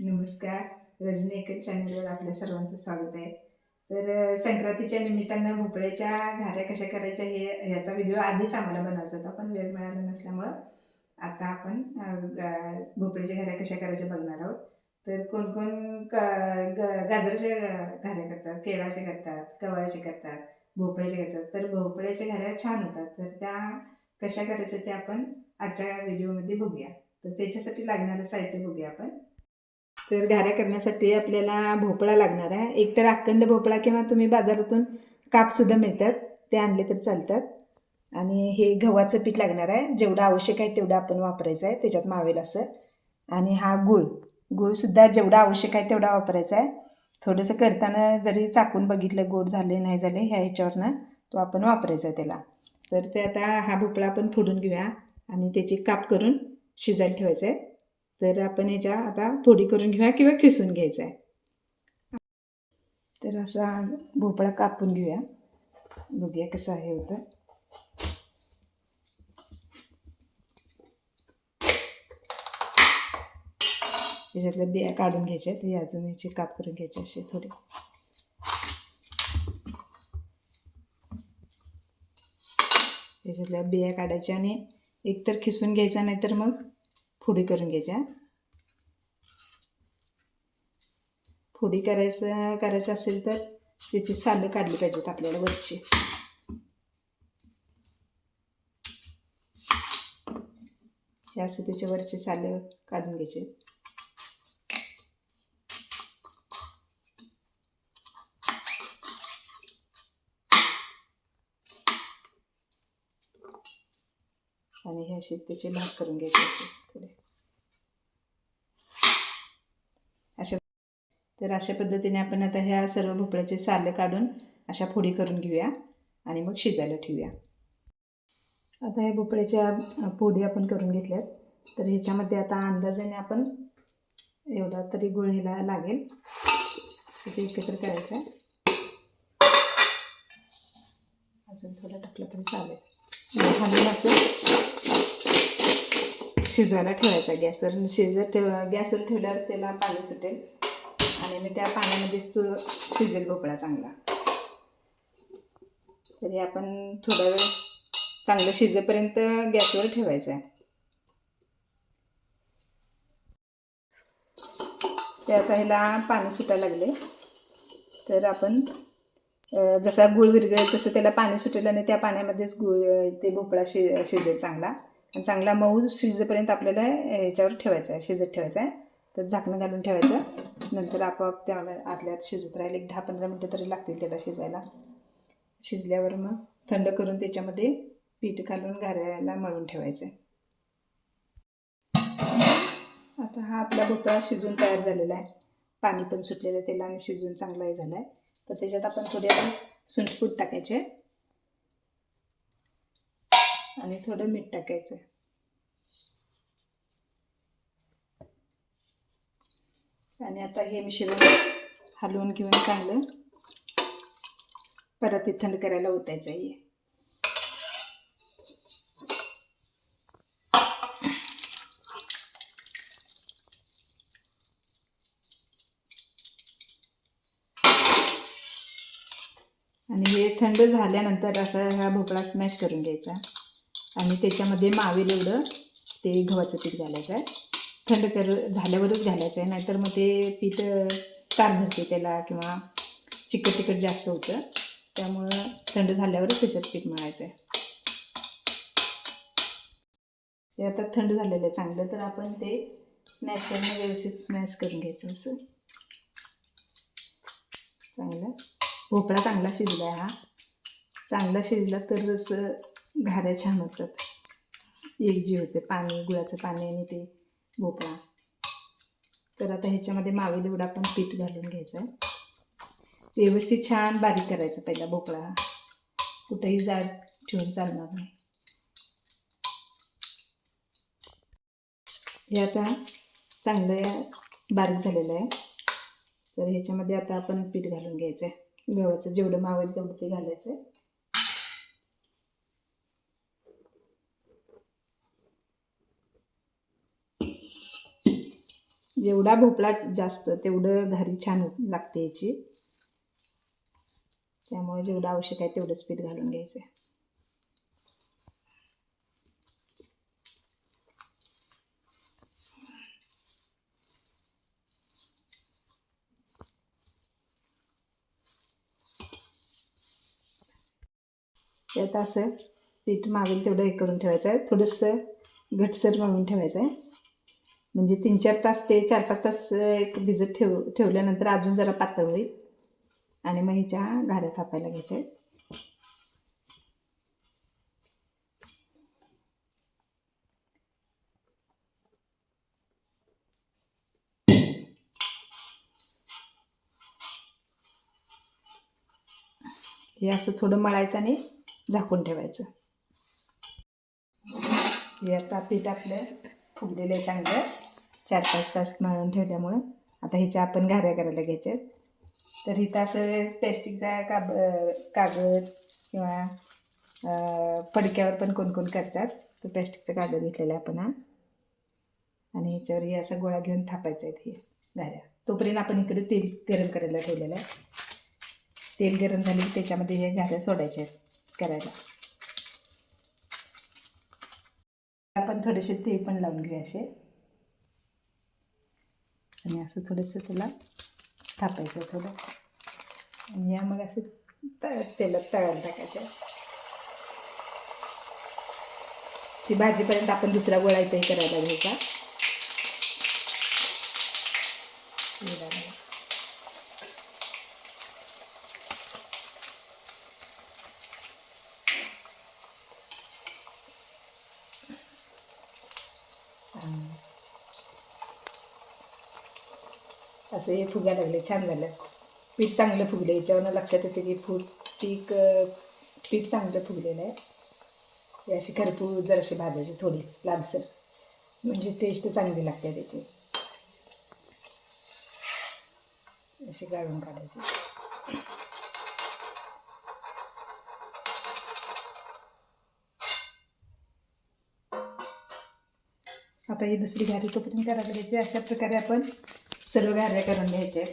नमस्कार. रजनी एकच चॅनलवर आपल्या सर्वांचं स्वागत आहे. तर संक्रांतीच्या निमित्तानं भोपळ्याच्या घाऱ्या कशा करायच्या ह्याचा व्हिडिओ आधीच आम्हाला बनवायचा होता, पण वेळ मिळाला नसल्यामुळं आता आपण भोपळ्याच्या घाऱ्या कशा करायच्या बघणार आहोत. तर कोण कोण गाजराच्या घाऱ्या करतात, केळाच्या करतात, कवळ्याच्या करतात, भोपळ्याच्या करतात. तर भोपळ्याच्या घाऱ्या छान होतात. तर त्या कशा करायच्या ते आपण आजच्या व्हिडिओमध्ये बघूया. तर त्याच्यासाठी लागणारं साहित्य बघूया आपण. तर घाऱ्या करण्यासाठी आपल्याला भोपळा लागणार आहे. एकतर अखंड भोपळा किंवा तुम्ही बाजारातून कापसुद्धा मिळतात, ते आणले तर चालतात. आणि हे गव्हाचं पीठ लागणार आहे. जेवढं आवश्यक आहे तेवढं आपण वापरायचं आहे, त्याच्यात मावेल असं. आणि हा गूळसुद्धा जेवढा आवश्यक आहे तेवढा वापरायचा आहे. थोडंसं करताना जरी चाकून बघितलं गोड झाले नाही झाले ह्याच्यावरनं तो आपण वापरायचा आहे त्याला. तर ते आता हा भोपळा आपण फोडून घेऊया आणि त्याची काप करून शिजायला ठेवायचं आहे. तर आपण ह्याच्या आता फोडी करून घेऊया किंवा खिसून घ्यायचा आहे. तर असा भोपळा कापून घेऊया, बघूया कसं हे होतं. त्याच्यातल्या बिया काढून घ्यायच्या, हे अजून ह्याचे काप करून घ्यायचे असे थोडे. त्याच्यातल्या बिया काढायच्या आणि एकतर खिसून घ्यायचा नाहीतर मग फोडी करून घ्यायच्या. फोडी करायचं असेल तर त्याची सालं काढली पाहिजेत आपल्याला वरची. हे असं त्याच्या वरची सालं काढून घ्यायचे. आणि हे असे त्याचे भाग करून घ्यायचे असे थोडे अशा. तर अशा पद्धतीने आपण आता ह्या सर्व भोपळ्याचे सालं काढून अशा फोडी करून घेऊया आणि मग शिजायला ठेवूया. आता ह्या भोपळ्याच्या फोडी आपण करून घेतल्यात. तर ह्याच्यामध्ये आता अंदाजाने आपण एवढा तरी गुळ ह्याला लागेल ते एकत्र करायचं आहे. अजून थोडं टाकलं तरी चालेल. खाली असं शिजायला ठेवायचा गॅसवर. गॅसवर ठेवल्यावर त्याला पाणी सुटेल आणि मी त्या पाण्यामध्येच तो शिजेल भोपळा चांगला. तरी आपण थोडा वेळ चांगलं शिजेपर्यंत गॅसवर ठेवायचं आहे. ते आता ह्याला पाणी सुटायला लागले. तर आपण जसा गूळ विरघळेल तसं त्याला पाणी सुटेल आणि त्या पाण्यामध्येच ते भोपळा शिजेल चांगला. आणि चांगला मऊ शिजेपर्यंत आपल्याला ह्याच्यावर ठेवायचा आहे, शिजत ठेवायचा आहे. तर झाकणं घालून ठेवायचं. नंतर आपोआप त्या आतल्यात शिजत राहील. एक 10-15 मिनटं तरी लागतील त्याला शिजायला. शिजल्यावर मग थंड करून त्याच्यामध्ये पीठ घालून घाऱ्याला मळून ठेवायचं आहे. आता हा आपला भोपळा शिजून तयार झालेला आहे. पाणी पण सुटलेलं आहे त्याला आणि शिजून चांगला हे झाला आहे. तर त्याच्यात आपण थोडे सुंठपूड टाकायचे आणि थोडं मीठ टाकायचं. आणि आता हे मिश्रण हलवून घेऊन चांगलं परत हे थंड करायला ओतायचं आहे. आणि हे थंड झाल्यानंतर असा हा भोपळा स्मॅश करून घ्यायचा आणि त्याच्यामध्ये मावेल एवढं ते गव्हाचं पीठ घालायचं आहे. थंड झाल्यावरच घालायचं आहे, नाहीतर मग ते पीठ तार धरते त्याला किंवा चिकट जास्त होतं. त्यामुळं थंड झाल्यावरच त्याच्यात पीठ मळायचं आहे. ते आता थंड झालेलं आहे चांगलं. तर आपण ते स्मॅशरने व्यवस्थित स्मॅश करून घ्यायचं असं चांगलं. भोपळा चांगला शिजला आहे. हा चांगला शिजला तरच घाऱ्या छान होतात, एकजीव होते पाणी, गुळाचं पाणी आणि ते भोपळा. तर आता ह्याच्यामध्ये मावेल एवढं आपण पीठ घालून घ्यायचं आहे. व्यवस्थित छान बारीक करायचं पहिला भोपळा, कुठेही जाड ठेवून चालणार नाही. हे आता चांगलं बारीक झालेलं आहे. तर ह्याच्यामध्ये आता आपण पीठ घालून घ्यायचं आहे. गव्हाचं जेवढं मावेल तेवढं ते घालायचं आहे. जेवढा भोपळा जास्त तेवढं घारी छान लागते याची. त्यामुळे जेवढं आवश्यक आहे तेवढंच पीठ घालून घ्यायचं आहे. त्यात असं पीठ मावेल तेवढं हे करून ठेवायचं आहे. थोडंसं घटसर मळून ठेवायचं आहे. म्हणजे 3-4 तास ते 4-5 तास एक भिजत ठेवल्यानंतर अजून जरा पातळ होईल आणि मग ह्याच्या घाऱ्या थापायला घ्यायच्या आहेत. हे असं थोडं मळायचं आणि झाकून ठेवायचं. हे आता पीठ आपलं फुगलेलं आहे चांगलं 4-5 तास मळून ठेवल्यामुळं. आता ह्याच्या आपण घाऱ्या करायला घ्यायच्या आहेत. तर इथं असं प्लॅस्टिकचा कागद किंवा फडक्यावर पण कोण करतात. तर प्लॅस्टिकचा कागद घेतलेला आपण हा आणि ह्याच्यावर हे असा गोळा घेऊन थापायचा आहेत हे घाऱ्या. तोपर्यंत आपण इकडे तेल गरम करायला ठेवलेलं आहे. तेल गरम झाले की त्याच्यामध्ये हे घाऱ्या सोडायच्या आहेत करायला. आपण थोडेसे तेल पण लावून घेऊ असे आणि असं थोडंसं त्याला थापायचं थोडं आणि या मग असं तेलात तळायला टाकायचं. ती भाजीपर्यंत आपण दुसरा गोळा इथे करायला घ्यायचा. असं हे फुगायला लागले, छान झालं. पीठ चांगलं फुगलं. याच्यावरनं लक्षात येते की पीठ चांगलं फुगलेलं आहे. हे अशी खरपूस जराशी भाजायची थोडी लालसर, म्हणजे टेस्ट चांगली लागते त्याची. अशी गाळून काढायची. आता ही दुसरी घारी तोपर्यंत करायला घ्यायची. अशा प्रकारे आपण सर्व घाऱ्या करून घ्यायच्या.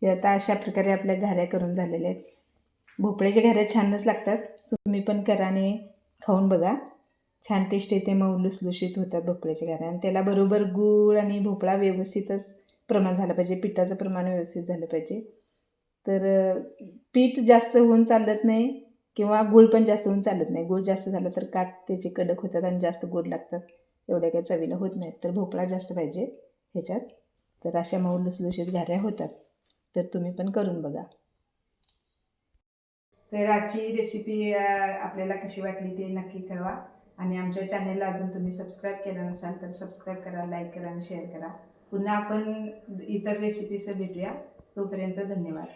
हे आता अशा प्रकारे आपल्या घाऱ्या करून झालेल्या आहेत. भोपळ्याच्या घाऱ्या छानच लागतात. तुम्ही पण करा आणि खाऊन बघा. छान टेस्ट येते, मऊ लुसलुशीत होतात भोपळ्याच्या घाऱ्या. आणि त्याला बरोबर गूळ आणि भोपळा व्यवस्थितच प्रमाण झालं पाहिजे. पिठाचं प्रमाण व्यवस्थित झालं पाहिजे. तर पीठ जास्त होऊन चालत नाही किंवा गूळ पण जास्त होऊन चालत नाही. गूळ जास्त झालं तर काठ त्याचे कडक होतात आणि जास्त गोड लागतात. एवढ्या काही चवीला होत नाहीत. तर भोपळा जास्त पाहिजे ह्याच्यात. तर अशा मऊ लुसलुशीत घाऱ्या होतात. तर तुम्ही पण करून बघा. तर आजची रेसिपी आपल्याला कशी वाटली ते नक्की कळवा. आणि आमच्या चॅनेलला अजून तुम्ही सबस्क्राईब केलं नसाल तर सबस्क्राईब करा, लाईक करा आणि शेअर करा. पुन्हा आपण इतर रेसिपीसह भेटूया. तोपर्यंत धन्यवाद.